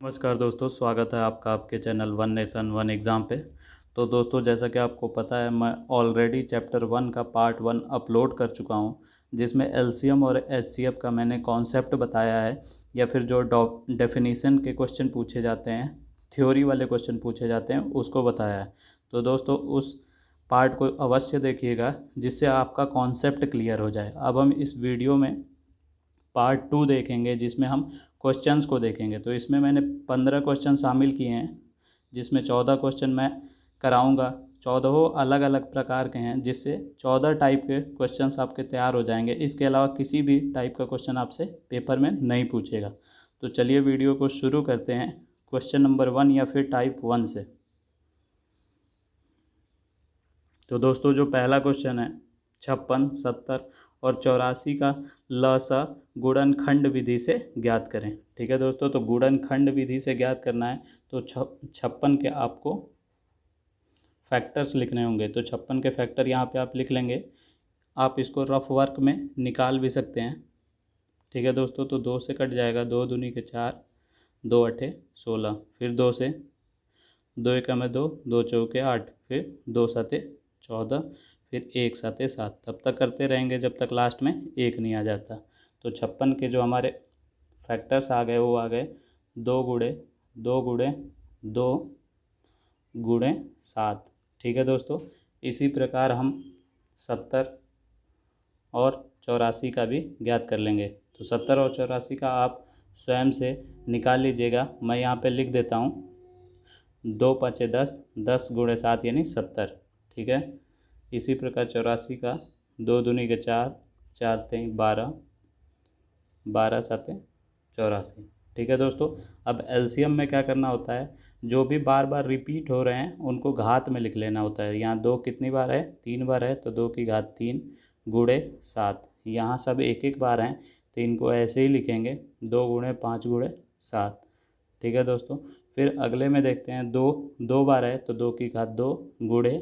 नमस्कार दोस्तों, स्वागत है आपका आपके channel one nation one exam पे। तो दोस्तों, जैसा कि आपको पता है, मैं ऑलरेडी चैप्टर 1 का पार्ट 1 अपलोड कर चुका हूं, जिसमें एलसीएम और एचसीएफ का मैंने कॉन्सेप्ट बताया है, या फिर जो डेफिनीशन के क्वेश्चन पूछे जाते हैं, थ्योरी वाले क्वेश्चन पूछे जाते हैं, उसको बताया है। तो दोस्तों, उस पार्ट को अवश्य देखिएगा, जिससे आपका कॉन्सेप्ट क्लियर हो जाए। अब हम इस वीडियो में पार्ट 2 देखेंगे, जिसमें हम क्वेश्चंस को देखेंगे। तो इसमें मैंने 15 क्वेश्चन शामिल किए हैं, जिसमें 14 क्वेश्चन मैं कराऊंगा। 14 अलग अलग प्रकार के हैं, जिससे 14 टाइप के क्वेश्चंस आपके तैयार हो जाएंगे। इसके अलावा किसी भी टाइप का क्वेश्चन आपसे पेपर में नहीं पूछेगा। तो चलिए वीडियो को शुरू करते हैं क्वेश्चन नंबर 1 या फिर टाइप 1 से। तो दोस्तों, जो पहला क्वेश्चन है, 56, 70 और 84 का लसा गुणनखंड विधि से ज्ञात करें। ठीक है दोस्तों, तो गुणनखंड विधि से ज्ञात करना है तो 56 के आपको फैक्टर्स लिखने होंगे। तो 56 के फैक्टर यहाँ पे आप लिख लेंगे। आप इसको रफ वर्क में निकाल भी सकते हैं। ठीक है दोस्तों, तो 2 से कट जाएगा, 2 दूनी के 4, 2 अठे 16, फिर 2 से, 2 एकम में 2, 2 चौके 8, फिर 2 सते 14, फिर 1 सते 7। तब तक करते रहेंगे जब तक लास्ट में 1 नहीं आ जाता। तो 56 के जो हमारे फैक्टर्स आ गए, वो आ गए 2 गुणे 2 गुणे 2 गुणे 7। ठीक है दोस्तों, इसी प्रकार हम 70 और 84 का भी ज्ञात कर लेंगे। तो 70 और 84 का आप स्वयं से निकाल लीजिएगा। मैं यहाँ पे लिख देता हूँ, 2 पाँचे 10, 10 गुणे 7 यानी 70। ठीक है, इसी प्रकार 84 का 2 दूनी के 4, 4 तेईं 12, 12 सते 84। ठीक है दोस्तों, अब एलसीएम में क्या करना होता है, जो भी बार बार रिपीट हो रहे हैं उनको घात में लिख लेना होता है। यहाँ 2 कितनी बार है, 3 बार है, तो 2 की घात 3 गुणे 7। यहाँ सब एक एक बार हैं, तो इनको ऐसे ही लिखेंगे, 2 गुणे 5 गुणे 7। ठीक है दोस्तों, फिर अगले में देखते हैं, 2 बार है, तो 2 की घात 2 गुणे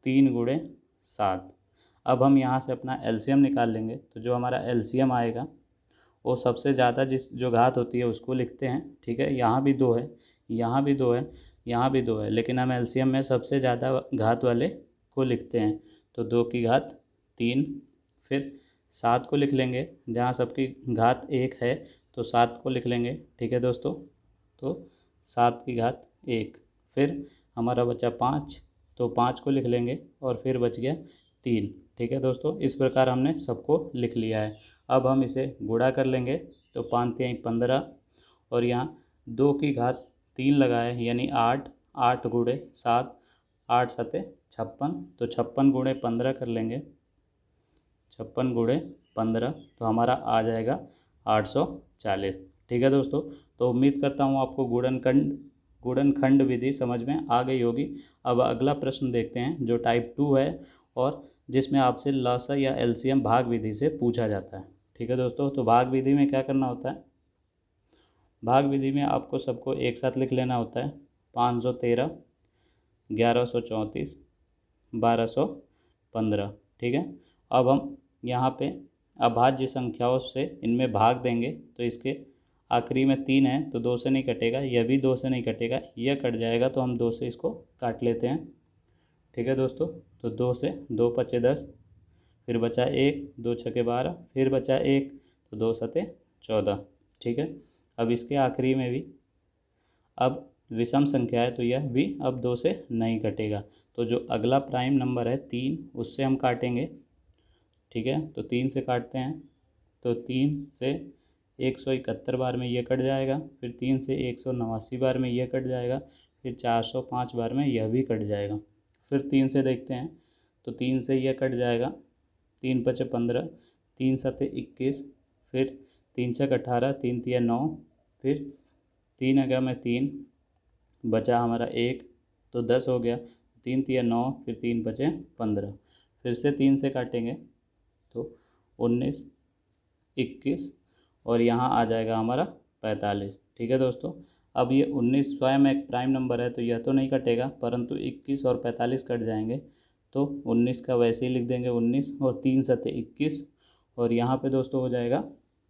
3 गुणे 7। अब हम यहाँ से अपना एलसीएम निकाल लेंगे। तो जो हमारा एलसीएम आएगा, वो सबसे ज़्यादा जो घात होती है उसको लिखते हैं। ठीक है, यहाँ भी 2 है, यहाँ भी 2 है, यहाँ भी 2 है, लेकिन हम एलसीएम में सबसे ज़्यादा घात वाले को लिखते हैं। तो 2 की घात 3, फिर 7 को लिख लेंगे, जहाँ सबकी घात 1 है तो 7 को लिख लेंगे। ठीक है दोस्तों, तो 7 की घात 1, फिर हमारा बचा 5, तो 5 को लिख लेंगे, और फिर बच गया 3। ठीक है दोस्तों, इस प्रकार हमने सबको लिख लिया है। अब हम इसे गुणा कर लेंगे, तो 5 तिहाई 15, और यहाँ 2 की घात 3 लगाए यानी 8, 8 गुणे 7, 8 सते 56। तो 56 गुणे 15 कर लेंगे, 56 गुणे 15, तो हमारा आ जाएगा 840। ठीक है दोस्तों, तो उम्मीद करता हूँ आपको गुणनखंड विधि समझ में आ गई होगी। अब अगला प्रश्न देखते हैं, जो टाइप 2 है, और जिसमें आपसे लसा या एलसीएम भाग विधि से पूछा जाता है। ठीक है दोस्तों, तो भाग विधि में क्या करना होता है, भाग विधि में आपको सबको एक साथ लिख लेना होता है। 513, 1134, 1215। ठीक है, अब हम यहाँ पे अभाज्य संख्याओं से इनमें भाग देंगे, तो इसके आखिरी में 3 है, तो 2 से नहीं कटेगा, यह भी 2 से नहीं कटेगा, यह कट जाएगा, तो हम 2 से इसको काट लेते हैं। ठीक है दोस्तों, तो 2 से 2 पचे 10, फिर बचा 1, 2 छके 12, फिर बचा 1, तो 2 सते 14। ठीक है, अब इसके आखिरी में भी अब विषम संख्या है, तो यह भी अब 2 से नहीं कटेगा। तो जो अगला प्राइम नंबर है 3, उससे हम काटेंगे। ठीक है, तो 3 से काटते हैं, तो 3 से 171 बार में ये कट जाएगा, फिर 3 से 189 बार में ये कट जाएगा, फिर 405 बार में यह भी कट जाएगा। फिर 3 से देखते हैं, तो 3 से यह कट जाएगा, 3 पचे 15, 3 सते 21, फिर 3 छक 18, 3 तिया 9, फिर 3 अगा में 3, बचा हमारा 1, तो 10 हो गया, 3 तिया 9, फिर 3 बचे 15, फिर से 3 से काटेंगे, तो 19, 21, और यहाँ आ जाएगा हमारा 45। ठीक है दोस्तों, अब ये 19 स्वयं एक प्राइम नंबर है, तो यह तो नहीं कटेगा, परंतु 21 और 45 कट जाएंगे, तो 19 का वैसे ही लिख देंगे 19, और 3 सते 21, और यहाँ पे दोस्तों हो जाएगा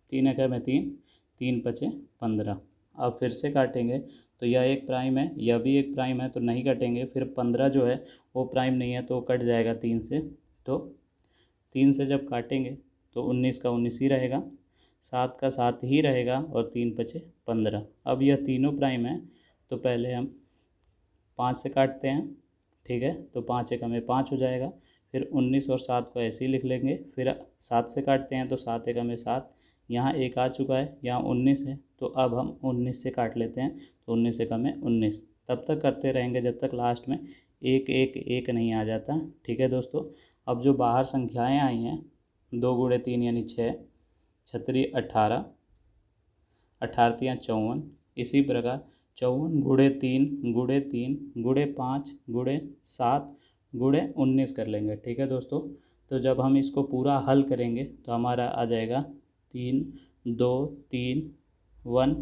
3 एके में 3, 3 पचे 15। अब फिर से काटेंगे तो यह एक प्राइम है, यह भी एक प्राइम है, तो नहीं कटेंगे। फिर 15 जो है वो प्राइम नहीं है तो कट जाएगा 3 से। तो 3 से जब काटेंगे तो 19 का 19 ही रहेगा, 7 का 7 ही रहेगा और 3 बचे 15। अब यह तीनों प्राइम है तो पहले हम 5 से काटते हैं, ठीक है। तो 5 एक हमें 5 हो जाएगा। फिर 19 और 7 को ऐसे ही लिख लेंगे। फिर 7 से काटते हैं तो 7 एक हमें 7, यहाँ एक आ चुका है, यहाँ 19 है तो अब हम 19 से काट लेते हैं तो 19 एक हमें 19। तब तक करते रहेंगे जब तक लास्ट में एक एक एक नहीं आ जाता, ठीक है दोस्तों। अब जो बाहर संख्याएँ आई हैं 2 गुणे 3 यानी 6, छतरी 18, 18 तियाँ 54, इसी प्रकार 54 गुणे 3 गुणे 3 गुणे 5 गुणे 7 गुणे 19 कर लेंगे, ठीक है दोस्तों। तो जब हम इसको पूरा हल करेंगे तो हमारा आ जाएगा 3 2 3 1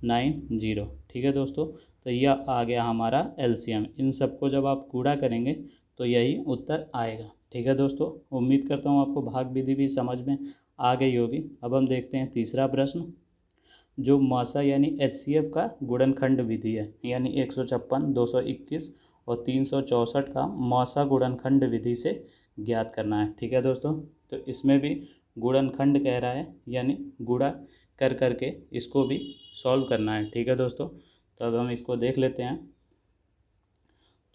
9 0, ठीक है दोस्तों। तो यह आ गया हमारा एलसीएम। इन सबको जब आप गुणा करेंगे तो यही उत्तर आएगा, ठीक है दोस्तों। उम्मीद करता हूँ आपको भाग विधि भी समझ में आ गई होगी। अब हम देखते हैं तीसरा प्रश्न, जो मौसा यानी एचसीएफ का गुणनखंड विधि है, यानी 156, 221 और 364 का मौसा गुणनखंड विधि से ज्ञात करना है, ठीक है दोस्तों। तो इसमें भी गुणनखंड कह रहा है, यानी गुणा कर करके इसको भी सॉल्व करना है, ठीक है दोस्तों। तो अब हम इसको देख लेते हैं।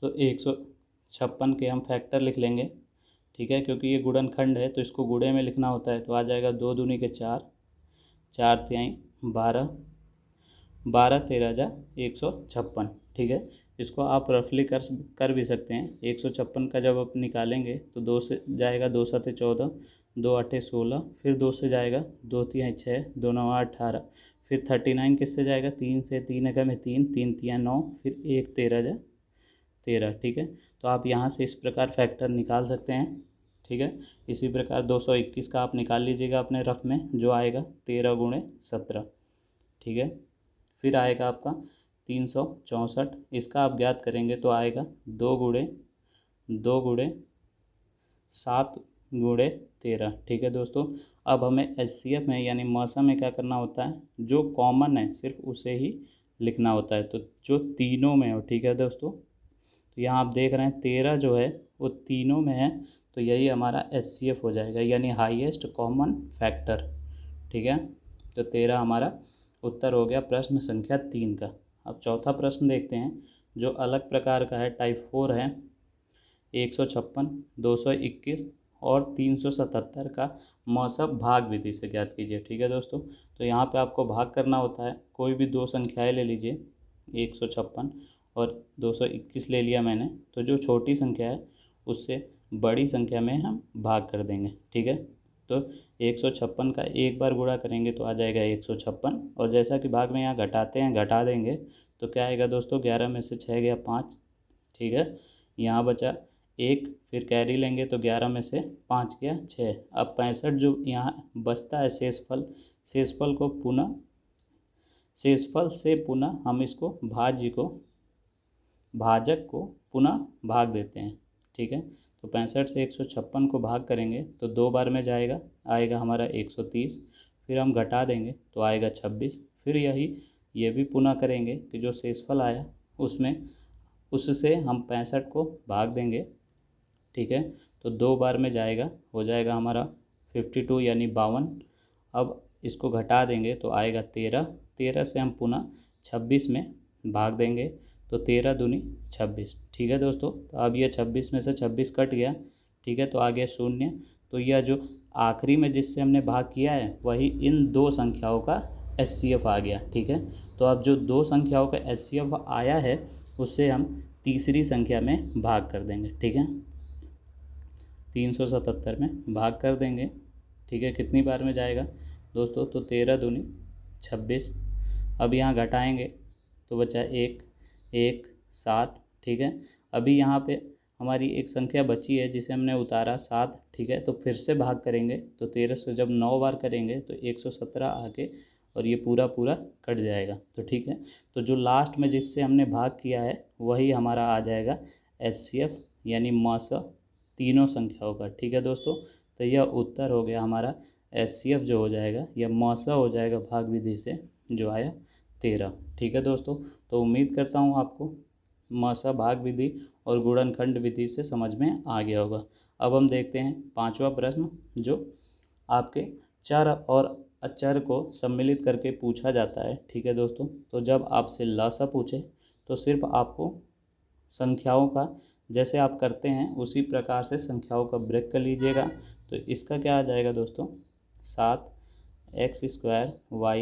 तो 156 के हम फैक्टर लिख लेंगे, ठीक है, क्योंकि ये गुणनखंड है तो इसको गुणे में लिखना होता है। तो आ जाएगा 2 दूनी के 4, 4 तिहाई 12, 12 तेरह जा 156, ठीक है। इसको आप रफली कर भी सकते हैं। 156 का जब आप निकालेंगे तो 2 से जाएगा, 2 सते 14, 2 आठे 16, फिर 2 से जाएगा, 2 तिहाई 6, 2 नौ 18, फिर 39 किससे जाएगा, 3 से, 3 एकम में 3, 3 तिहाई 9, फिर 1 13 जा 13, ठीक है। तो आप यहाँ से इस प्रकार फैक्टर निकाल सकते हैं, ठीक है। इसी प्रकार 221 का आप निकाल लीजिएगा अपने रफ में, जो आएगा 13 गुणे 17, ठीक है। फिर आएगा आपका 364, इसका आप ज्ञात करेंगे तो आएगा 2 गुणे 7 गुणे 13, ठीक है दोस्तों। अब हमें एचसीएफ में यानी मौसा में क्या करना होता है, जो कॉमन है सिर्फ उसे ही लिखना होता है, तो जो तीनों में हो, ठीक है दोस्तों। तो यहाँ आप देख रहे हैं 13 जो है वो तीनों में है, तो यही हमारा एचसीएफ हो जाएगा, यानी हाईएस्ट कॉमन फैक्टर, ठीक है। तो 13 हमारा उत्तर हो गया प्रश्न संख्या 3 का। अब चौथा प्रश्न देखते हैं, जो अलग प्रकार का है, टाइप 4 है। 156, 221 और 377 का मौसम भाग विधि से ज्ञात कीजिए, ठीक है दोस्तों। तो यहाँ पे आपको भाग करना होता है, कोई भी दो संख्याएं ले लीजिए, 156 और 221 ले लिया मैंने, तो जो छोटी संख्या है उससे बड़ी संख्या में हम भाग कर देंगे, ठीक है। तो 156 का एक बार गुणा करेंगे तो आ जाएगा 156, और जैसा कि भाग में यहाँ घटाते हैं घटा देंगे तो क्या आएगा दोस्तों, 11 में से 6 गया 5, ठीक है। यहाँ बचा 1, फिर कैरी लेंगे तो 11 में से 5 गया 6। अब 65 जो यहाँ बचता है शेषफल, शेषफल से पुनः हम इसको भाजक को पुनः भाग देते हैं, ठीक है। तो 65 से 156 को भाग करेंगे तो 2 बार में जाएगा, आएगा हमारा 130, फिर हम घटा देंगे तो आएगा 26, फिर ये भी पुनः करेंगे कि जो शेषफल आया उससे हम 65 को भाग देंगे, ठीक है। तो 2 बार में जाएगा, हो जाएगा हमारा 52 यानी 52। अब इसको घटा देंगे तो आएगा 13, 13 से हम पुनः 26 में भाग देंगे तो 13 दूनी 26, ठीक है दोस्तों। तो अब यह 26 में से 26 कट गया, ठीक है, तो आ गया 0। तो यह जो आखिरी में जिससे हमने भाग किया है वही इन दो संख्याओं का एचसीएफ आ गया, ठीक है। तो अब जो दो संख्याओं का एचसीएफ आया है उससे हम तीसरी संख्या में भाग कर देंगे, ठीक है। 377 में भाग कर देंगे, ठीक है। कितनी बार में जाएगा दोस्तों, तो 13 दूनी 26। अब यहाँ घटाएंगे तो बचा 1 1 7, ठीक है। अभी यहाँ पे हमारी एक संख्या बची है जिसे हमने उतारा 7, ठीक है। तो फिर से भाग करेंगे तो 13 से जब 9 बार करेंगे तो 117 आके और ये पूरा कट जाएगा, तो ठीक है। तो जो लास्ट में जिससे हमने भाग किया है वही हमारा आ जाएगा एचसीएफ, यानी मौसा तीनों संख्याओं का, ठीक है दोस्तों। तो यह उत्तर हो गया हमारा एचसीएफ जो हो जाएगा, यह मौसा हो जाएगा भाग विधि से जो आया 13। ठीक है दोस्तों, तो उम्मीद करता हूँ आपको मसा भाग विधि और गुणनखंड विधि से समझ में आ गया होगा। अब हम देखते हैं पांचवा प्रश्न, जो आपके चर और अचर को सम्मिलित करके पूछा जाता है। ठीक है दोस्तों, तो जब आपसे लसा पूछे तो सिर्फ आपको संख्याओं का, जैसे आप करते हैं उसी प्रकार से संख्याओं का ब्रेक कर लीजिएगा। तो इसका क्या आ जाएगा दोस्तों, 7x² y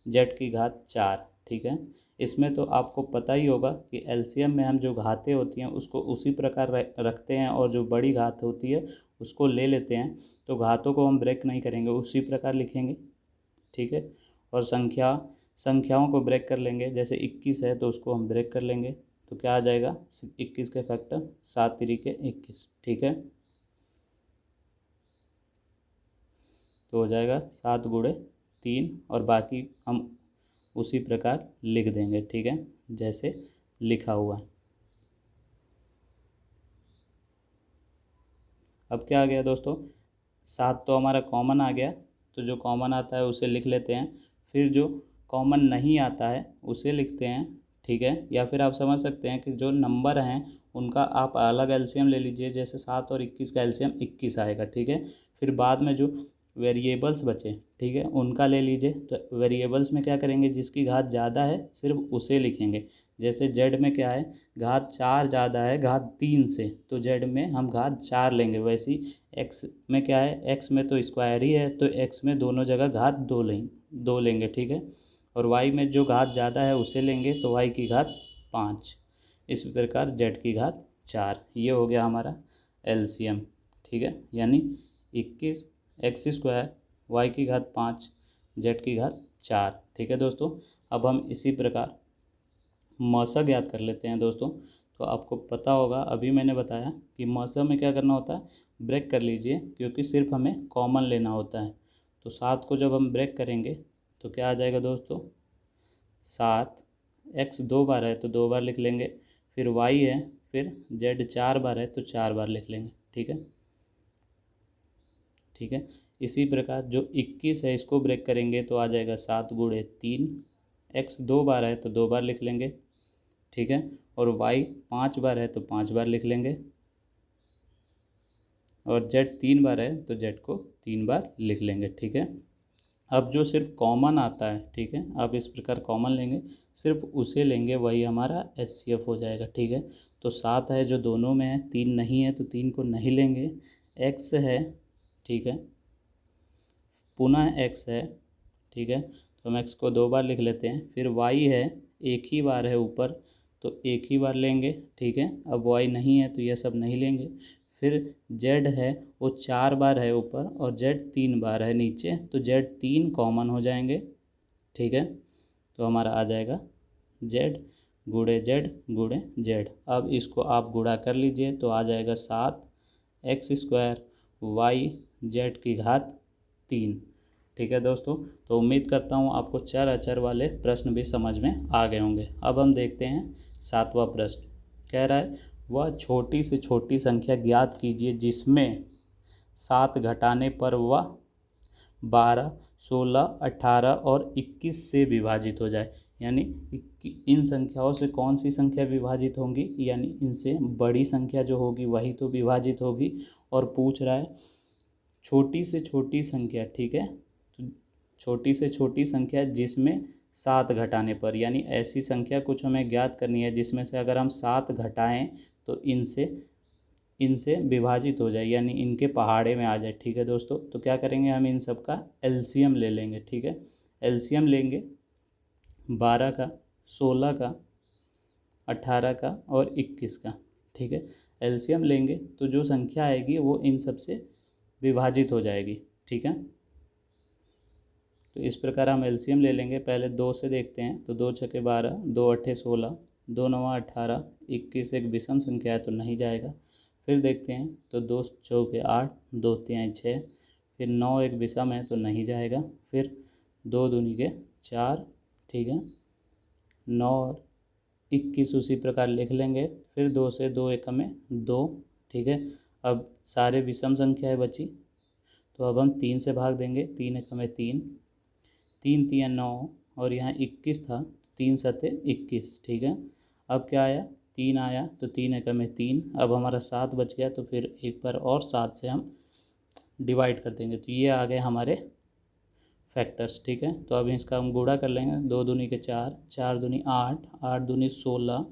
z⁴। ठीक है, इसमें तो आपको पता ही होगा कि एलसीएम में हम जो घातें होती हैं उसको उसी प्रकार रखते हैं, और जो बड़ी घात होती है उसको ले लेते हैं। तो घातों को हम ब्रेक नहीं करेंगे, उसी प्रकार लिखेंगे। ठीक है, और संख्याओं को ब्रेक कर लेंगे। जैसे 21 है तो उसको हम ब्रेक कर लेंगे, तो क्या आ जाएगा, 21 के फैक्टर 7 तिरिके 21। ठीक है, तो हो जाएगा 7×3, और बाकी हम उसी प्रकार लिख देंगे। ठीक है, जैसे लिखा हुआ है। अब क्या आ गया दोस्तों, 7 तो हमारा कॉमन आ गया, तो जो कॉमन आता है उसे लिख लेते हैं। फिर जो कॉमन नहीं आता है उसे लिखते हैं। ठीक है, या फिर आप समझ सकते हैं कि जो नंबर हैं उनका आप अलग एलसीएम ले लीजिए। जैसे 7 और 21 का एलसीएम 21 आएगा। ठीक है, फिर बाद में जो वेरिएबल्स बचे, ठीक है, उनका ले लीजिए। तो वेरिएबल्स में क्या करेंगे, जिसकी घात ज़्यादा है सिर्फ उसे लिखेंगे। जैसे जेड में क्या है, घात 4 ज़्यादा है घात 3 से, तो जेड में हम घात 4 लेंगे। वैसी एक्स में क्या है, एक्स में तो स्क्वायर ही है, तो एक्स में दोनों जगह घात 2 लेंगे। ठीक है, और वाई में जो घात ज़्यादा है उसे लेंगे, तो वाई की घात 5। इस प्रकार जेड की घात 4। ये हो गया हमारा एलसीएम। ठीक है, यानी 21 x², वाई की घात 5, जेड की घात 4। ठीक है दोस्तों, अब हम इसी प्रकार मसा ज्ञात कर लेते हैं दोस्तों। तो आपको पता होगा, अभी मैंने बताया कि मसा में क्या करना होता है, ब्रेक कर लीजिए, क्योंकि सिर्फ हमें कॉमन लेना होता है। तो 7 को जब हम ब्रेक करेंगे तो क्या आ जाएगा दोस्तों, 7, x 2 बार है तो 2 बार लिख लेंगे, फिर y है, फिर z 4 बार है तो 4 बार लिख लेंगे। ठीक है, ठीक है, इसी प्रकार जो 21 है इसको ब्रेक करेंगे तो आ जाएगा 7×3, x 2 बार है तो 2 बार लिख लेंगे। ठीक है, और y 5 बार है तो 5 बार लिख लेंगे, और z 3 बार है तो z को 3 बार लिख लेंगे। ठीक है, अब जो सिर्फ कॉमन आता है, ठीक है, आप इस प्रकार कॉमन लेंगे, सिर्फ उसे लेंगे, वही हमारा एचसीएफ हो जाएगा। ठीक है, तो 7 है जो दोनों में है, 3 नहीं है तो 3 को नहीं लेंगे। x है, ठीक है, पुनः x है। ठीक है, तो हम x को 2 बार लिख लेते हैं। फिर y है, एक ही बार है ऊपर, तो एक ही बार लेंगे। ठीक है, अब y नहीं है तो यह सब नहीं लेंगे। फिर z है, वो 4 बार है ऊपर, और z 3 बार है नीचे, तो z 3 कॉमन हो जाएंगे। ठीक है, तो हमारा आ जाएगा z×z। अब इसको आप गुणा कर लीजिए तो आ जाएगा 7x² y z की घात 3। ठीक है दोस्तों, तो उम्मीद करता हूँ आपको चर अचर वाले प्रश्न भी समझ में आ गए होंगे। अब हम देखते हैं 7वां प्रश्न। कह रहा है, वह छोटी से छोटी संख्या ज्ञात कीजिए जिसमें 7 घटाने पर वह 12, 16, 18 और 21 से विभाजित हो जाए। यानी इन संख्याओं से कौन सी संख्या विभाजित होंगी, यानी इनसे बड़ी संख्या जो होगी वही तो विभाजित होगी। और पूछ रहा है छोटी से छोटी संख्या। ठीक है, तो छोटी से छोटी संख्या जिसमें 7 घटाने पर, यानी ऐसी संख्या कुछ हमें ज्ञात करनी है जिसमें से अगर हम 7 घटाएं तो इनसे विभाजित हो जाए, यानी इनके पहाड़े में आ जाए। ठीक है दोस्तों, तो क्या करेंगे, हम इन सब का एलसीएम ले लेंगे। ठीक है, एलसीएम लेंगे 12 का, 16 का, 18 का और 21 का। ठीक है, एलसीएम लेंगे तो जो संख्या आएगी वो इन सब से विभाजित हो जाएगी। ठीक है, तो इस प्रकार हम एलसीएम ले लेंगे। पहले 2 से देखते हैं, तो 2 छके 12, 2 अट्ठे 16, 2 नवा 18, 21 एक विषम संख्या है तो नहीं जाएगा। फिर देखते हैं, तो 2 चौके 8, 2 तिहाई 6, फिर 9 एक विषम है तो नहीं जाएगा। फिर 2 दूनी के 4, ठीक है, 9 और 21 उसी प्रकार लिख लेंगे। फिर 2 से 2 एक में 2। ठीक है, अब सारे विषम संख्याएं बची, तो अब हम 3 से भाग देंगे। 3 एक में 3, 3 तिया 9, और यहाँ 21 था, 3 सते 21, ठीक है। अब क्या आया, 3 आया, तो 3 एकम में 3, अब हमारा 7 बच गया, तो फिर एक बार और 7 से हम डिवाइड कर देंगे, तो ये आ गए हमारे फैक्टर्स, ठीक है। तो अब इसका हम गुणा कर लेंगे, 2 दूनी के 4, 4 दूनी 8, 8 दूनी 16,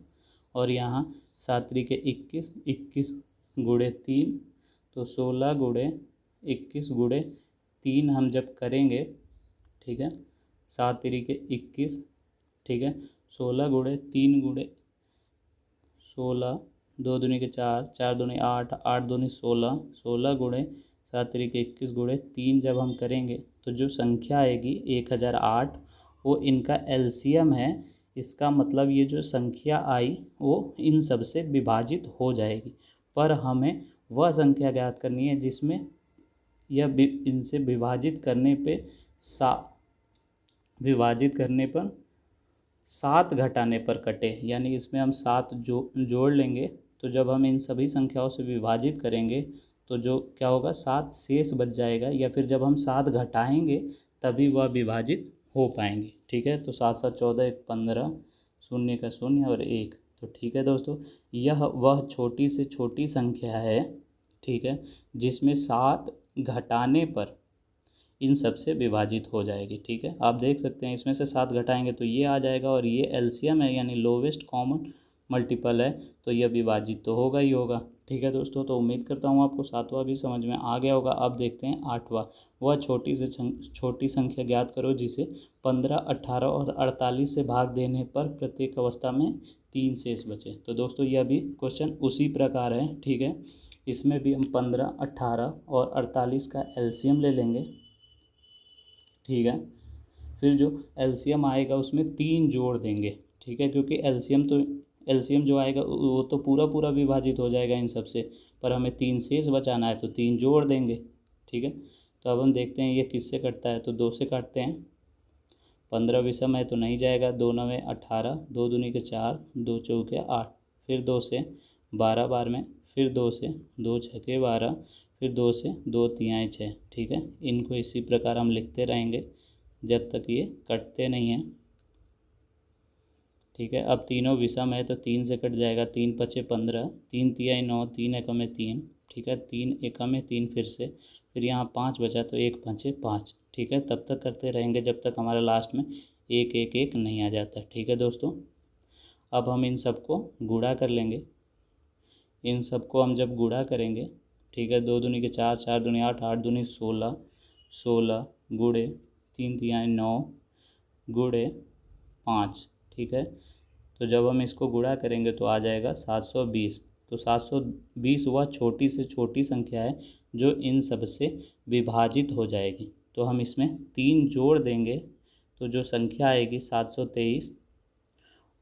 और यहाँ 7 त्रिके 21, 21 गुणे 3, तो 16 गुणे 21 गुणे 3 हम जब करेंगे, ठीक है, 7 त्रिके 21, ठीक है, 16 गुणे 3 गुणे 16, 2 दूनी के 4, 4 दूनी 8, 8 दूनी 16, 16 गुणे 7 त्रिके 21 गुणे 3 जब हम करेंगे तो जो संख्या आएगी 1008, वो इनका एलसीएम है। इसका मतलब ये जो संख्या आई वो इन सब से विभाजित हो जाएगी, पर हमें वह संख्या ज्ञात करनी है जिसमें यह इनसे विभाजित करने पे विभाजित करने पर 7 घटाने पर कटे, यानी इसमें हम 7 जोड़ लेंगे, तो जब हम इन सभी संख्याओं से विभाजित करेंगे तो जो क्या होगा, 7 शेष बच जाएगा, या फिर जब हम 7 घटाएंगे तभी वह विभाजित हो पाएंगे, ठीक है। तो 7 7 14, 1 15, शून्य का शून्य और 1, तो ठीक है दोस्तों, यह वह छोटी से छोटी संख्या है, ठीक है, जिसमें 7 घटाने पर इन सब से विभाजित हो जाएगी, ठीक है। आप देख सकते हैं इसमें से 7 घटाएंगे तो ये आ जाएगा, और ये एलसीएम है यानी लोवेस्ट कॉमन मल्टीपल है, तो यह विभाजित तो होगा ही होगा, ठीक है दोस्तों। तो उम्मीद करता हूँ आपको 7वां भी समझ में आ गया होगा। अब देखते हैं 8वां, वह छोटी से छोटी संख्या ज्ञात करो जिसे 15, 18 और 48 से भाग देने पर प्रत्येक अवस्था में 3 शेष बचे। तो दोस्तों यह भी क्वेश्चन उसी प्रकार है, ठीक है। इसमें भी हम 15, 18 और 48 का एलसीएम ले लेंगे, ठीक है। फिर जो एलसीएम आएगा उसमें 3 जोड़ देंगे, ठीक है, क्योंकि एलसीएम जो आएगा वो तो पूरा पूरा विभाजित हो जाएगा इन सब से, पर हमें 3 शेष बचाना है तो 3 जोड़ देंगे, ठीक है। तो अब हम देखते हैं ये किससे कटता है, तो 2 से काटते हैं। 15 विषम है तो नहीं जाएगा, 2 9 18, 2 दूनी के 4, 2 चौके 8, फिर 2 से 12 बार में, फिर 2 से 2 छके 12, फिर 2 से 2 तिहाई 6, ठीक है। इनको इसी प्रकार हम लिखते रहेंगे जब तक ये कटते नहीं हैं, ठीक है। अब तीनों विषम है तो 3 से कट जाएगा, 3 पचे 15, 3 तिहाई 9, 3 एकम में 3, ठीक है, 3 एकम में 3 फिर से, फिर यहाँ 5 बचा तो 1 पंचे 5, ठीक है। तब तक करते रहेंगे जब तक हमारा लास्ट में 1 1 1 नहीं आ जाता, ठीक है दोस्तों। अब हम इन सबको गुणा कर लेंगे, इन सबको हम जब गुणा करेंगे, ठीक है, 2 दूनी के 4, 4 दूनी 8, 8 दूनी 16, 16 गुणे 3 तिहाई 9 गुणे 5, ठीक है। तो जब हम इसको गुणा करेंगे तो आ जाएगा 720। तो 720 वह छोटी से छोटी संख्या है जो इन सब से विभाजित हो जाएगी, तो हम इसमें 3 जोड़ देंगे, तो जो संख्या आएगी 723,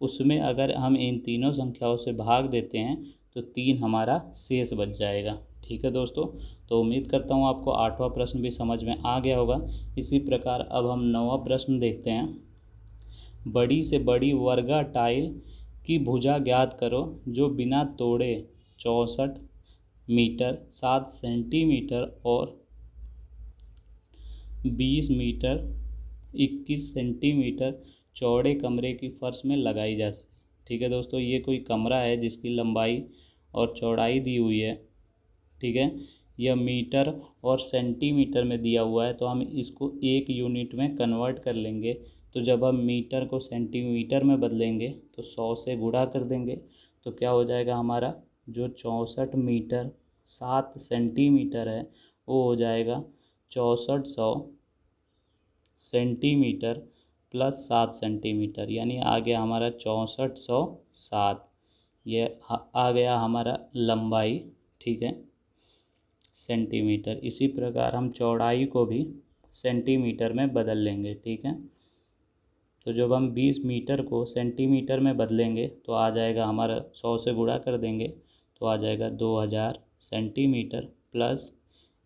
उसमें अगर हम इन तीनों संख्याओं से भाग देते हैं तो 3 हमारा शेष बच जाएगा, ठीक है दोस्तों। तो उम्मीद करता हूँ आपको 8वां प्रश्न भी समझ में आ गया होगा। इसी प्रकार अब हम 9वां प्रश्न देखते हैं। बड़ी से बड़ी वर्गा टाइल की भुजा ज्ञात करो जो बिना तोड़े 64 मीटर 7 सेंटीमीटर और 20 मीटर 21 सेंटीमीटर चौड़े कमरे की फर्श में लगाई जा सके, ठीक है दोस्तों। ये कोई कमरा है जिसकी लंबाई और चौड़ाई दी हुई है, ठीक है। यह मीटर और सेंटीमीटर में दिया हुआ है, तो हम इसको एक यूनिट में कन्वर्ट कर लेंगे। तो जब हम मीटर को सेंटीमीटर में बदलेंगे तो 100 से गुणा कर देंगे, तो क्या हो जाएगा, हमारा जो 64 मीटर 7 सेंटीमीटर है वो हो जाएगा 6400 सेंटीमीटर प्लस 7 सेंटीमीटर, यानी आ गया हमारा 6407। यह आ गया हमारा लंबाई, ठीक है, सेंटीमीटर। इसी प्रकार हम चौड़ाई को भी सेंटीमीटर में बदल लेंगे, ठीक है। तो जब हम 20 मीटर को सेंटीमीटर में बदलेंगे तो आ जाएगा हमारा 100 से गुणा कर देंगे तो आ जाएगा 2000 सेंटीमीटर प्लस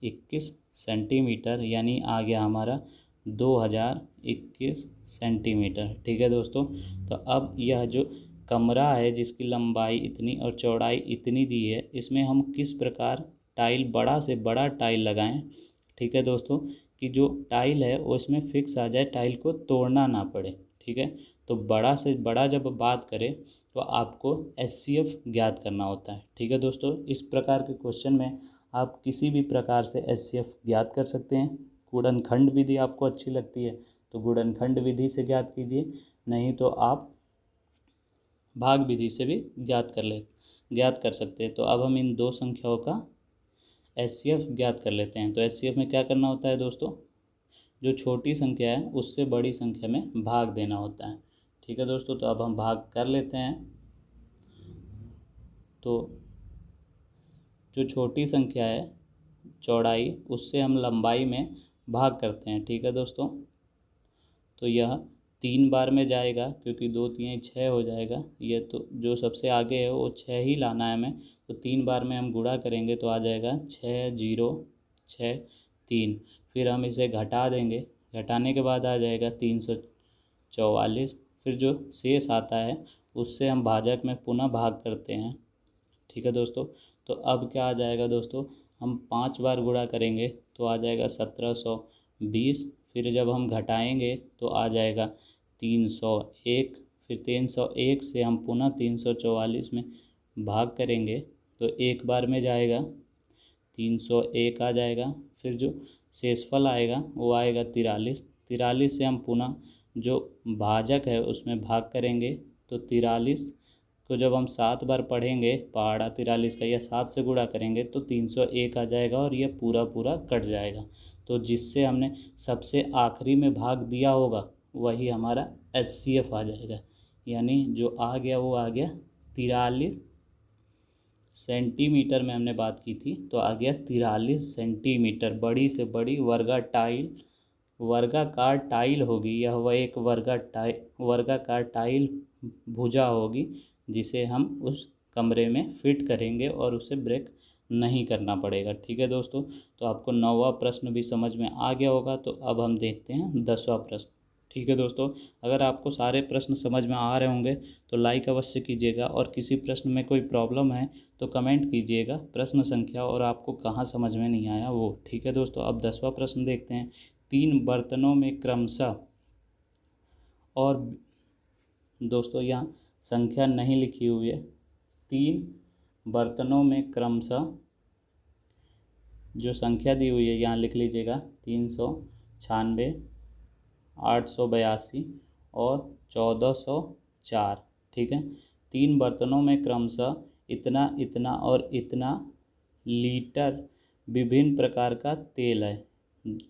21 सेंटीमीटर, यानी आ गया हमारा 2021 सेंटीमीटर, ठीक है दोस्तों। तो अब यह जो कमरा है जिसकी लंबाई इतनी और चौड़ाई इतनी दी है, इसमें हम किस प्रकार टाइल, बड़ा से बड़ा टाइल लगाएं, ठीक है दोस्तों, कि जो टाइल है वो इसमें फिक्स आ जाए, टाइल को तोड़ना ना पड़े। ठीक है, तो बड़ा से बड़ा जब बात करें तो आपको HCF ज्ञात करना होता है। ठीक है दोस्तों, इस प्रकार के क्वेश्चन में आप किसी भी प्रकार से HCF ज्ञात कर सकते हैं। गुणनखंड विधि आपको अच्छी लगती है तो गुणनखंड विधि से ज्ञात कीजिए, नहीं तो आप भाग विधि से भी ज्ञात कर सकते हैं। तो अब हम इन दो संख्याओं का HCF ज्ञात कर लेते हैं। तो HCF में क्या करना होता है दोस्तों, जो छोटी संख्या है उससे बड़ी संख्या में भाग देना होता है। ठीक है दोस्तों, तो अब हम भाग कर लेते हैं। तो जो छोटी संख्या है चौड़ाई, उससे हम लंबाई में भाग करते हैं। ठीक है दोस्तों, तो यह 3 बार में जाएगा क्योंकि 2 3 6 हो जाएगा। ये तो जो सबसे आगे है वो 6 ही लाना है हमें, तो 3 बार में हम गुणा करेंगे तो आ जाएगा 6 0 6 3। फिर हम इसे घटा देंगे, घटाने के बाद आ जाएगा 344। फिर जो शेष आता है उससे हम भाजक में पुनः भाग करते हैं। ठीक है दोस्तों, तो अब क्या आ जाएगा दोस्तों, हम 5 बार गुणा करेंगे तो आ जाएगा 1720। फिर जब हम घटाएंगे तो आ जाएगा 301। फिर 301 से हम पुनः 344 में भाग करेंगे तो एक बार में जाएगा 301 आ जाएगा। फिर जो शेषफल आएगा वो आएगा 43। 43 से हम पुनः जो भाजक है उसमें भाग करेंगे तो 43 को जब हम 7 बार पढ़ेंगे पहाड़ा 43 का, या 7 से गुणा करेंगे तो 301 आ जाएगा और यह पूरा पूरा कट जाएगा। तो जिससे हमने सबसे आखिरी में भाग दिया होगा वही हमारा HCF आ जाएगा। यानी जो आ गया वो आ गया 43 सेंटीमीटर में हमने बात की थी, तो आ गया 43 सेंटीमीटर। बड़ी से बड़ी वर्गाकार टाइल होगी, यह वह एक वर्गाकार टाइल भुजा होगी जिसे हम उस कमरे में फिट करेंगे और उसे ब्रेक नहीं करना पड़ेगा। ठीक है दोस्तों, तो आपको 9वां प्रश्न भी समझ में आ गया होगा। तो अब हम देखते हैं 10वां प्रश्न। ठीक है दोस्तों, अगर आपको सारे प्रश्न समझ में आ रहे होंगे तो लाइक अवश्य कीजिएगा, और किसी प्रश्न में कोई प्रॉब्लम है तो कमेंट कीजिएगा प्रश्न संख्या और आपको कहाँ समझ में नहीं आया वो। ठीक है दोस्तों, अब 10वां प्रश्न देखते हैं। 3 बर्तनों में क्रमशः, और दोस्तों यहाँ संख्या नहीं लिखी हुई है, 3 बर्तनों में क्रमशः जो संख्या दी हुई है यहाँ लिख लीजिएगा, 396, 882 और 1404। ठीक है, 3 बर्तनों में क्रमशः इतना इतना और इतना लीटर विभिन्न प्रकार का तेल है।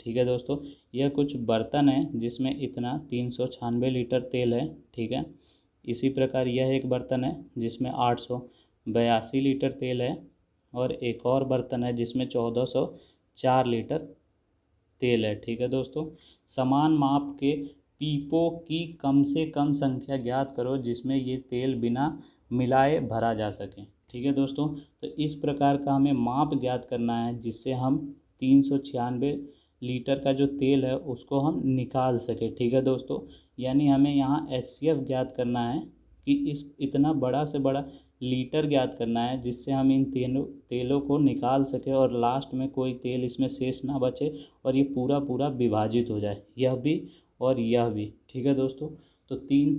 ठीक है दोस्तों, यह कुछ बर्तन है जिसमें इतना 396 लीटर तेल है। ठीक है, इसी प्रकार यह एक बर्तन है जिसमें 882 लीटर तेल है, और एक और बर्तन है जिसमें 1404 लीटर तेल है। ठीक है दोस्तों, समान माप के पीपों की कम से कम संख्या ज्ञात करो जिसमें ये तेल बिना मिलाए भरा जा सके। ठीक है दोस्तों, तो इस प्रकार का हमें माप ज्ञात करना है जिससे हम 396 लीटर का जो तेल है उसको हम निकाल सके। ठीक है दोस्तों, यानी हमें यहाँ HCF ज्ञात करना है कि इस इतना बड़ा से बड़ा लीटर ज्ञात करना है जिससे हम इन तेलों को निकाल सके और लास्ट में कोई तेल इसमें शेष ना बचे और ये पूरा पूरा विभाजित हो जाए, यह भी और यह भी। ठीक है दोस्तों, तो 3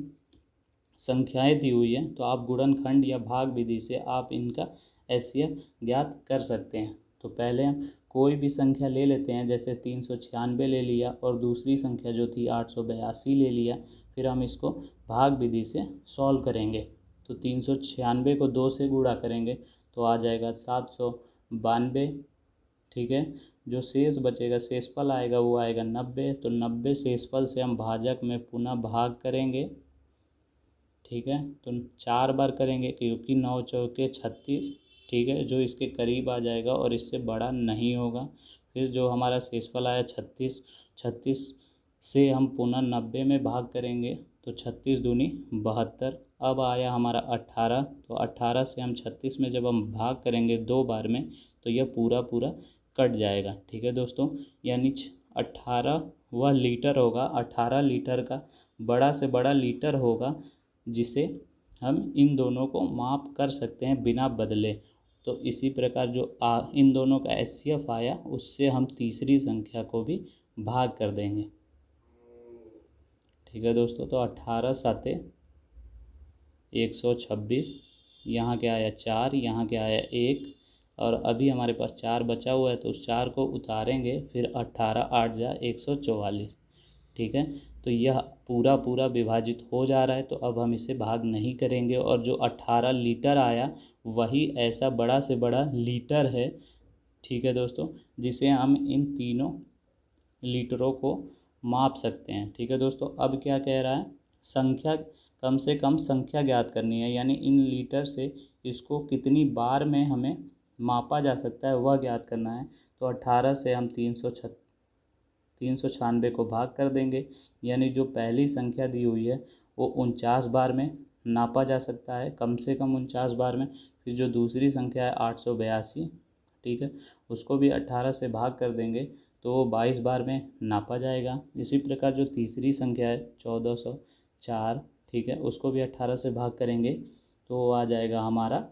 संख्याएं दी हुई हैं, तो आप गुणनखंड या भाग विधि से आप इनका HCF ज्ञात कर सकते हैं। तो पहले हम कोई भी संख्या ले लेते हैं, जैसे 396 ले लिया और दूसरी संख्या जो थी 882 ले लिया। फिर हम इसको भाग विधि से सॉल्व करेंगे। तो 396 को 2 से गुणा करेंगे तो आ जाएगा 792। ठीक है, जो शेष बचेगा शेषफल आएगा वो आएगा 90। तो 90 शेषफल से हम भाजक में पुनः भाग करेंगे। ठीक है, तो 4 बार करेंगे क्योंकि 9 चौके 36। ठीक है, जो इसके करीब आ जाएगा और इससे बड़ा नहीं होगा। फिर जो हमारा शेषफल आया 36, 36 से हम पुनः 90 में भाग करेंगे तो 36 दूनी 72। अब आया हमारा 18, तो 18 से हम 36 में जब हम भाग करेंगे 2 बार में तो यह पूरा पूरा कट जाएगा। ठीक है दोस्तों, यानी 18 वह लीटर होगा, 18 लीटर का बड़ा से बड़ा लीटर होगा जिसे हम इन दोनों को माप कर सकते हैं बिना बदले। तो इसी प्रकार जो इन दोनों का HCF आया उससे हम तीसरी संख्या को भी भाग कर देंगे। ठीक है दोस्तों, तो 18 साते 126, यहाँ क्या आया 4, यहाँ क्या आया 1, और अभी हमारे पास 4 बचा हुआ है तो उस 4 को उतारेंगे, फिर 18 8 जा 144। ठीक है, तो यह पूरा पूरा विभाजित हो जा रहा है, तो अब हम इसे भाग नहीं करेंगे, और जो 18 लीटर आया वही ऐसा बड़ा से बड़ा लीटर है। ठीक है दोस्तों, जिसे हम इन तीनों लीटरों को माप सकते हैं। ठीक है दोस्तों, अब क्या कह रहा है, संख्या, कम से कम संख्या ज्ञात करनी है, यानी इन लीटर से इसको कितनी बार में हमें मापा जा सकता है वह ज्ञात करना है। तो 18 से हम 396 को भाग कर देंगे, यानी जो पहली संख्या दी हुई है वो 49 बार में नापा जा सकता है, कम से कम 49 बार में। फिर जो दूसरी संख्या है 882, ठीक है, उसको भी 18 से भाग कर देंगे तो वो 22 बार में नापा जाएगा। इसी प्रकार जो तीसरी संख्या है 1404, ठीक है, उसको भी 18 से भाग करेंगे तो वो आ जाएगा हमारा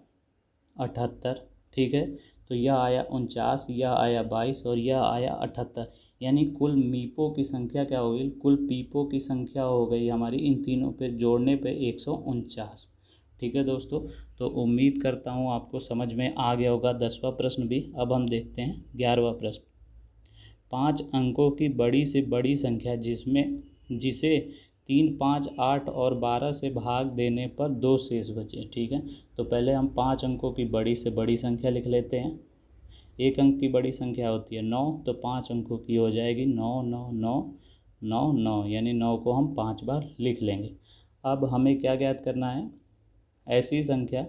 78। ठीक है, तो यह आया 49, यह आया 22 और यह आया 78, यानी कुल मीपों की संख्या क्या होगी, कुल पीपों की संख्या हो गई हमारी इन तीनों पे जोड़ने पे 149। ठीक है दोस्तों, तो उम्मीद करता हूँ आपको समझ में आ गया होगा 10वां प्रश्न भी। अब हम देखते हैं 11वां प्रश्न। 5 अंकों की बड़ी से बड़ी संख्या जिसे 3, 5, 8 और 12 से भाग देने पर 2 शेष बचे। ठीक है, तो पहले हम 5 अंकों की बड़ी से बड़ी संख्या लिख लेते हैं। एक अंक की बड़ी संख्या होती है 9, तो 5 अंकों की हो जाएगी 9 9 9 9 9, यानी 9 को हम 5 बार लिख लेंगे। अब हमें क्या ज्ञात करना है, ऐसी संख्या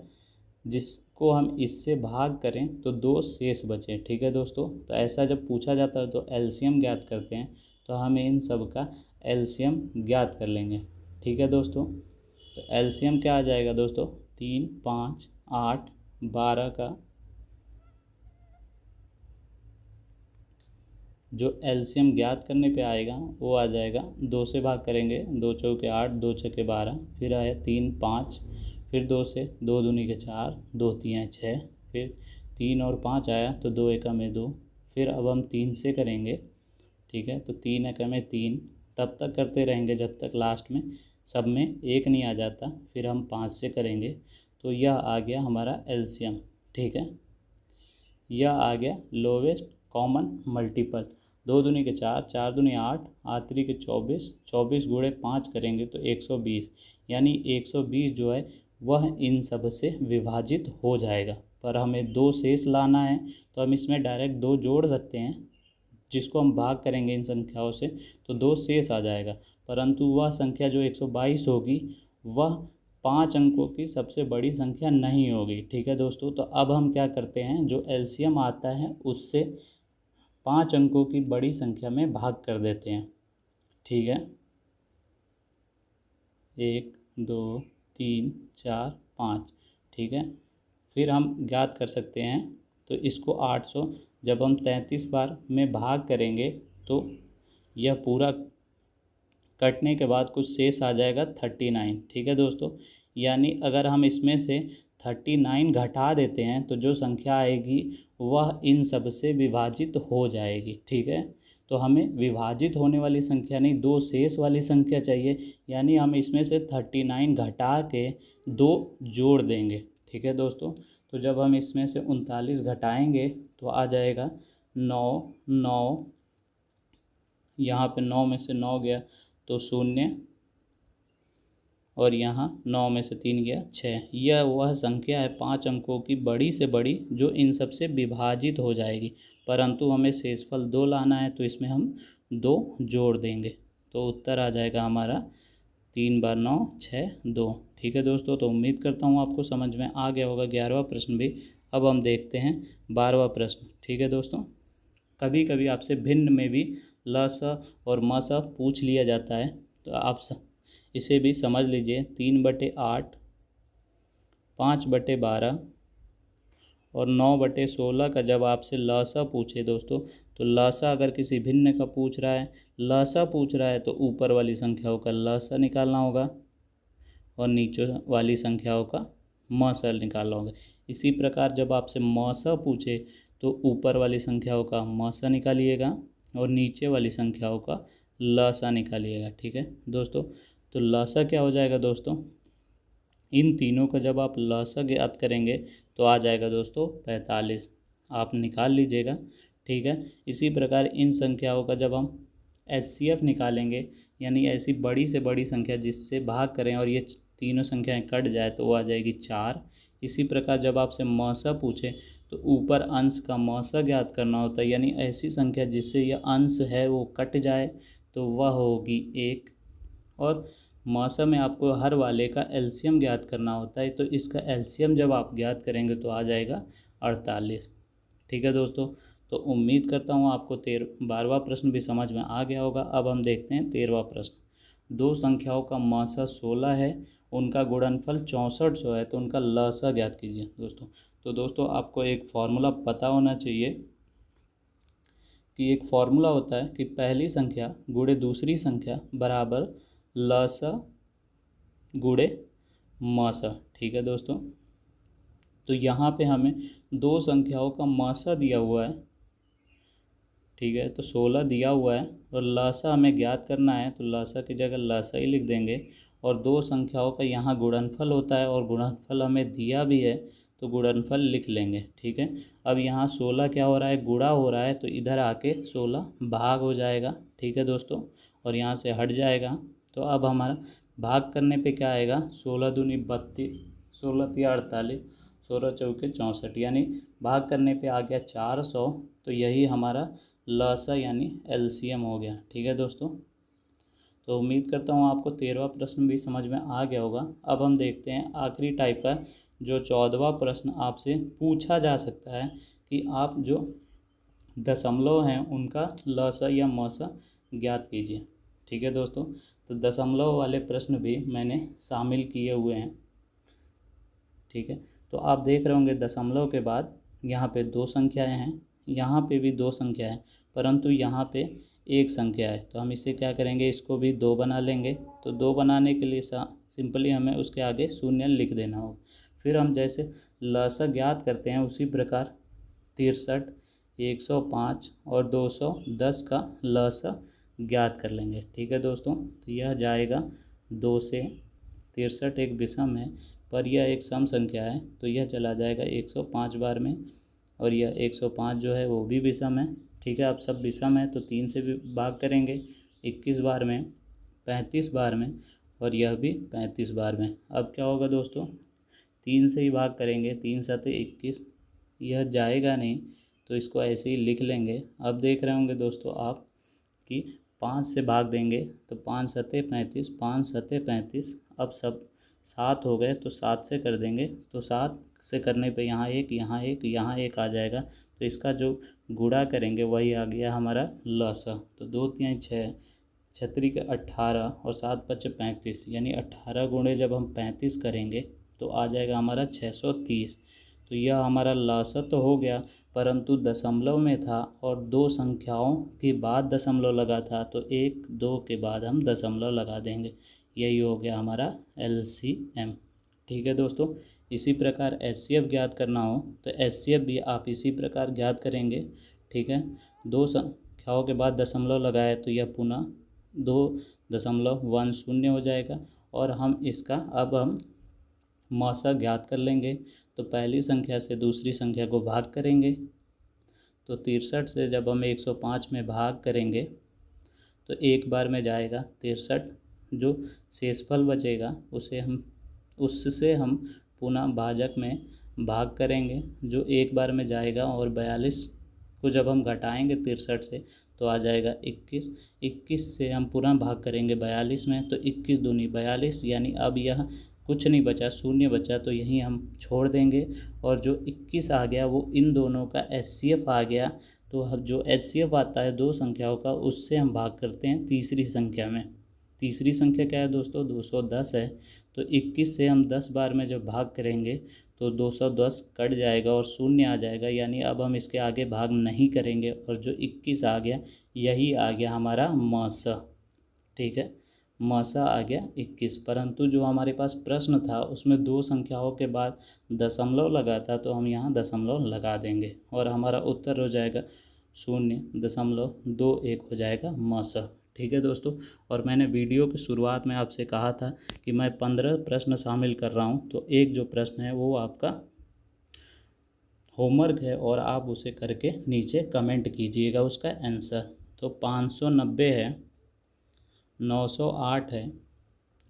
जिसको हम इससे भाग करें तो 2 शेष बचे। ठीक है दोस्तों, तो ऐसा जब पूछा जाता है तो एलसीएम ज्ञात करते हैं, तो हमें इन सब का एलसीएम ज्ञात कर लेंगे। ठीक है दोस्तों, तो एलसीएम क्या आ जाएगा दोस्तों, 3, 5, 8, 12 का जो एलसीएम ज्ञात करने पे आएगा वो आ जाएगा, 2 से भाग करेंगे, 2 चौके 8, 2 छक्के 12, फिर आया 3, 5, फिर 2 से 2 दूनी के 4, 2 तियाँ 6, फिर 3 और 5 आया तो 2 एकम में 2, फिर अब हम 3 से करेंगे। ठीक है, तो 3 एकम में 3, तब तक करते रहेंगे जब तक लास्ट में सब में 1 नहीं आ जाता, फिर हम 5 से करेंगे, तो यह आ गया हमारा एलसीएम। ठीक है, यह आ गया लोवेस्ट कॉमन मल्टीपल। 2 दूनी के 4, 4 दूनी 8, 8 तिरी के 24, 24 गुणे 5 करेंगे तो 120, यानी 120 जो है वह इन सब से विभाजित हो जाएगा। पर हमें 2 शेष लाना है, तो हम इसमें डायरेक्ट 2 जोड़ सकते हैं, जिसको हम भाग करेंगे इन संख्याओं से तो 2 शेष आ जाएगा, परंतु वह संख्या जो 122 होगी वह 5 अंकों की सबसे बड़ी संख्या नहीं होगी। ठीक है दोस्तों, तो अब हम क्या करते हैं, जो एलसीएम आता है उससे 5 अंकों की बड़ी संख्या में भाग कर देते हैं। ठीक है, 1 2 3 4 5। ठीक है, फिर हम ज्ञात कर सकते हैं, तो इसको 800 जब हम 33 बार में भाग करेंगे तो यह पूरा कटने के बाद कुछ शेष आ जाएगा 39। ठीक है दोस्तों, यानी अगर हम इसमें से 39 घटा देते हैं तो जो संख्या आएगी वह इन सब से विभाजित हो जाएगी। ठीक है, तो हमें विभाजित होने वाली संख्या नहीं, 2 शेष वाली संख्या चाहिए, यानी हम इसमें से 39 घटा के 2 जोड़ देंगे। ठीक है दोस्तों, तो जब हम इसमें से 39 घटाएंगे तो आ जाएगा 9 9, यहाँ पे 9 में से 9 गया तो 0, और यहाँ 9 में से 3 गया 6। यह वह संख्या है 5 अंकों की बड़ी से बड़ी जो इन सब से विभाजित हो जाएगी, परंतु हमें शेषफल 2 लाना है, तो इसमें हम 2 जोड़ देंगे, तो उत्तर आ जाएगा हमारा 3 बार 9 6 2। ठीक है दोस्तों, तो उम्मीद करता हूँ आपको समझ में आ गया होगा 11वां प्रश्न भी। अब हम देखते हैं 12वां प्रश्न। ठीक है दोस्तों, कभी कभी आपसे भिन्न में भी ल स और म स पूछ लिया जाता है, तो आप इसे भी समझ लीजिए। 3/8, 5/12 और 9/16 का जब आपसे ल स पूछे दोस्तों, तो ल स अगर किसी भिन्न का पूछ रहा है, ल स पूछ रहा है, तो ऊपर वाली संख्याओं का ल स निकालना होगा और नीचे वाली संख्याओं का म स निकालना होगा। इसी प्रकार जब आपसे म स पूछे तो ऊपर वाली संख्याओं का म स निकालिएगा और नीचे वाली संख्याओं का लसा निकालिएगा। ठीक है दोस्तों, तो लसा क्या हो जाएगा दोस्तों, इन तीनों का जब आप लसा ज्ञात करेंगे तो आ जाएगा दोस्तों 45, आप निकाल लीजिएगा। ठीक है, इसी प्रकार इन संख्याओं का जब हम एचसीएफ निकालेंगे, यानी ऐसी बड़ी से बड़ी संख्या जिससे भाग करें और ये तीनों संख्याएं कट जाए तो वो आ जाएगी 4। इसी प्रकार जब आपसे मौसा पूछे तो ऊपर अंश का मौसा ज्ञात करना होता है, यानी ऐसी संख्या जिससे यह अंश है वो कट जाए तो वह होगी 1। और मौसा में आपको हर वाले का एलसीएम ज्ञात करना होता है, तो इसका एलसीएम जब आप ज्ञात करेंगे तो आ जाएगा 48। ठीक है दोस्तों, तो उम्मीद करता हूँ आपको 12वां प्रश्न भी समझ में आ गया होगा। अब हम देखते हैं 13वां प्रश्न। दो संख्याओं का मौसा 16 है, उनका गुणनफल 6400 है, तो उनका लसा ज्ञात कीजिए दोस्तों। तो दोस्तों आपको एक फार्मूला पता होना चाहिए कि एक फार्मूला होता है कि पहली संख्या गुणे दूसरी संख्या बराबर लसा गुणे मौसा। ठीक है दोस्तों, तो यहाँ पे हमें दो संख्याओं का मौसा दिया हुआ है। ठीक है, तो 16 दिया हुआ है और लसा हमें ज्ञात करना है, तो लसा की जगह लसा ही लिख देंगे। और दो संख्याओं का यहाँ गुणनफल होता है और गुणनफल हमें दिया भी है तो गुणनफल लिख लेंगे। ठीक है, अब यहाँ 16 क्या हो रहा है, गुणा हो रहा है, तो इधर आके 16 भाग हो जाएगा। ठीक है दोस्तों, और यहाँ से हट जाएगा। तो अब हमारा भाग करने पे क्या आएगा, 16 दूनी 32, 16 तिया 48, 16 चौके 64, यानी भाग करने पे आ गया 400। तो यही हमारा लसा यानी एलसीएम हो गया। ठीक है दोस्तों, तो उम्मीद करता हूँ आपको 13वां प्रश्न भी समझ में आ गया होगा। अब हम देखते हैं आखिरी टाइप का, जो 14वां प्रश्न आपसे पूछा जा सकता है कि आप जो दशमलव हैं उनका लसा या मौसा ज्ञात कीजिए। ठीक है दोस्तों, तो दशमलव वाले प्रश्न भी मैंने शामिल किए हुए हैं। ठीक है, तो आप देख रहे होंगे दशमलव के बाद यहाँ पे दो संख्याएं हैं, यहाँ पे भी दो संख्या है, परंतु यहाँ पे एक संख्या है। तो हम इसे क्या करेंगे, इसको भी 2 बना लेंगे। तो 2 बनाने के लिए सिंपली हमें उसके आगे शून्य लिख देना होगा। फिर हम जैसे लसा ज्ञात करते हैं उसी प्रकार 63, 105 और 210 का लसा ज्ञात कर लेंगे। ठीक है दोस्तों, तो यह जाएगा 2 से 63 एक विषम है पर यह एक सम संख्या है, तो यह चला जाएगा 105 बार में, और यह 105 जो है वो भी विषम है। ठीक है, अब सब विषम है तो 3 से भी भाग करेंगे 21 बार में, 35 बार में, और यह भी 35 बार में। अब क्या होगा दोस्तों, 3 से ही भाग करेंगे, 3 सते 21, यह जाएगा नहीं तो इसको ऐसे ही लिख लेंगे। अब देख रहे होंगे दोस्तों आप कि 5 से भाग देंगे तो 5 सते 35, 5 सते 35, अब सब 7 हो गए तो 7 से कर देंगे, तो 7 से करने पे यहाँ एक, यहाँ एक, यहाँ एक आ जाएगा, तो इसका जो गुणा करेंगे वही आ गया हमारा लसा। तो 2 3 6, 36 के 18 और 7 5 35, यानी 18 गुणे जब हम 35 करेंगे तो आ जाएगा हमारा 630। तो यह हमारा लसा तो हो गया, परंतु दशमलव में था और दो संख्याओं के बाद दशमलव लगा था, तो 1 2 के बाद हम दशमलव लगा देंगे। यही हो गया हमारा एलसीएम। ठीक है दोस्तों, इसी प्रकार एचसीएफ ज्ञात करना हो तो एचसीएफ भी आप इसी प्रकार ज्ञात करेंगे। ठीक है, दो संख्याओं के बाद दशमलव लगाए तो यह पुनः 2.10 हो जाएगा, और हम इसका अब हम मौसा ज्ञात कर लेंगे। तो पहली संख्या से दूसरी संख्या को भाग करेंगे, तो 63 से जब हम 105 में भाग करेंगे तो एक बार में जाएगा 63, जो शेषफल बचेगा उससे हम पुनः भाजक में भाग करेंगे जो एक बार में जाएगा, और 42 को जब हम घटाएंगे 63 से तो आ जाएगा 21। 21 से हम पुनः भाग करेंगे 42 में, तो 21 दूनी 42, यानी अब यह कुछ नहीं बचा, शून्य बचा, तो यहीं हम छोड़ देंगे। और जो 21 आ गया वो इन दोनों का एचसीएफ आ गया। तो जो एचसीएफ आता है दो संख्याओं का, उससे हम भाग करते हैं तीसरी संख्या में। तीसरी संख्या क्या है दोस्तों, 210 है। तो 21 से हम 10 बार में जब भाग करेंगे तो 210 कट जाएगा और शून्य आ जाएगा, यानी अब हम इसके आगे भाग नहीं करेंगे, और जो 21 आ गया यही आ गया हमारा मौसा। ठीक है, मौसा आ गया 21। परंतु जो हमारे पास प्रश्न था उसमें दो संख्याओं के बाद दशमलव लगा था, तो हम यहाँ दशमलव लगा देंगे और हमारा उत्तर हो जाएगा 0.21 हो जाएगा मस। ठीक है दोस्तों। और मैंने वीडियो की शुरुआत में आपसे कहा था कि मैं 15 प्रश्न शामिल कर रहा हूँ, तो एक जो प्रश्न है वो आपका होमवर्क है और आप उसे करके नीचे कमेंट कीजिएगा उसका आंसर। तो 590 है, 908 है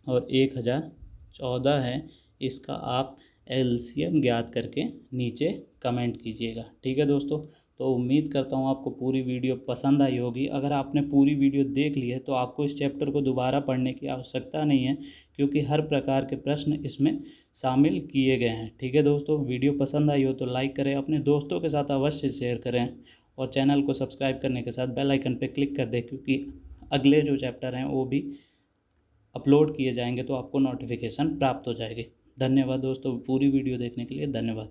और 1014 है। इसका आप एलसीएम ज्ञात करके नीचे कमेंट कीजिएगा। ठीक है दोस्तों। तो उम्मीद करता हूँ आपको पूरी वीडियो पसंद आई होगी। अगर आपने पूरी वीडियो देख ली है तो आपको इस चैप्टर को दोबारा पढ़ने की आवश्यकता नहीं है, क्योंकि हर प्रकार के प्रश्न इसमें शामिल किए गए हैं। ठीक है दोस्तों। वीडियो पसंद आई हो तो लाइक करें, अपने दोस्तों के साथ अवश्य शेयर करें और चैनल को सब्सक्राइब करने के साथ बेल आइकन पर क्लिक कर दें, क्योंकि अगले जो चैप्टर हैं वो भी अपलोड किए जाएंगे तो आपको नोटिफिकेशन प्राप्त हो जाएगी। धन्यवाद दोस्तों, पूरी वीडियो देखने के लिए धन्यवाद।